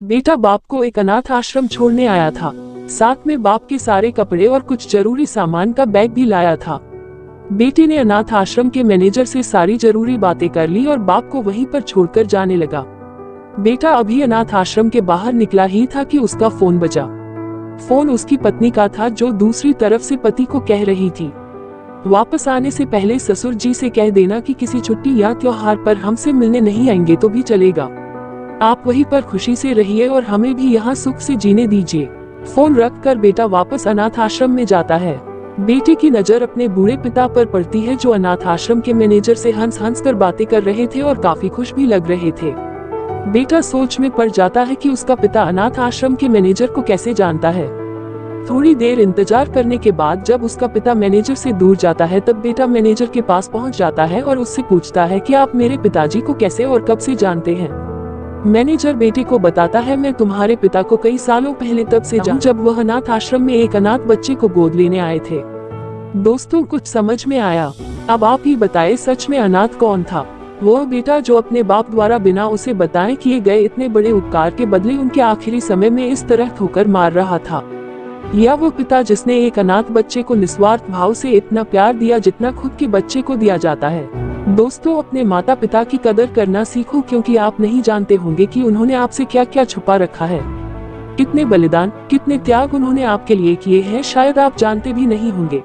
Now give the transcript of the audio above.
बेटा बाप को एक अनाथ आश्रम छोड़ने आया था। साथ में बाप के सारे कपड़े और कुछ जरूरी सामान का बैग भी लाया था। बेटे ने अनाथ आश्रम के मैनेजर से सारी जरूरी बातें कर ली और बाप को वहीं पर छोड़कर जाने लगा। बेटा अभी अनाथ आश्रम के बाहर निकला ही था कि उसका फोन बजा। फोन उसकी पत्नी का था, जो दूसरी तरफ से पति को कह रही थी, वापस आने से पहले ससुर जी से कह देना कि किसी छुट्टी या त्योहार पर हमसे मिलने नहीं आएंगे तो भी चलेगा। आप वहीं पर खुशी से रहिए और हमें भी यहाँ सुख से जीने दीजिए। फोन रख कर बेटा वापस अनाथ आश्रम में जाता है। बेटे की नजर अपने बूढ़े पिता पर पड़ती है, जो अनाथ आश्रम के मैनेजर से हंस हंस कर बातें कर रहे थे और काफी खुश भी लग रहे थे। बेटा सोच में पड़ जाता है कि उसका पिता अनाथ आश्रम के मैनेजर को कैसे जानता है। थोड़ी देर इंतजार करने के बाद जब उसका पिता मैनेजर से दूर जाता है, तब बेटा मैनेजर के पास पहुंच जाता है और उससे पूछता है कि आप मेरे पिताजी को कैसे और कब से जानते हैं। मैनेजर बेटे को बताता है, मैं तुम्हारे पिता को कई सालों पहले तब से जानता हूं जब वह अनाथ आश्रम में एक अनाथ बच्चे को गोद लेने आए थे। दोस्तों कुछ समझ में आया? अब आप ही बताएं, सच में अनाथ कौन था? वह बेटा जो अपने बाप द्वारा बिना उसे बताए किए गए इतने बड़े उपकार के बदले उनके आखिरी समय में इस तरह ठोकर मार रहा था, या वो पिता जिसने एक अनाथ बच्चे को निस्वार्थ भाव से इतना प्यार दिया जितना खुद के बच्चे को दिया जाता है। दोस्तों अपने माता पिता की कदर करना सीखो, क्योंकि आप नहीं जानते होंगे कि उन्होंने आपसे क्या क्या छुपा रखा है। कितने बलिदान, कितने त्याग उन्होंने आपके लिए किए हैं, शायद आप जानते भी नहीं होंगे।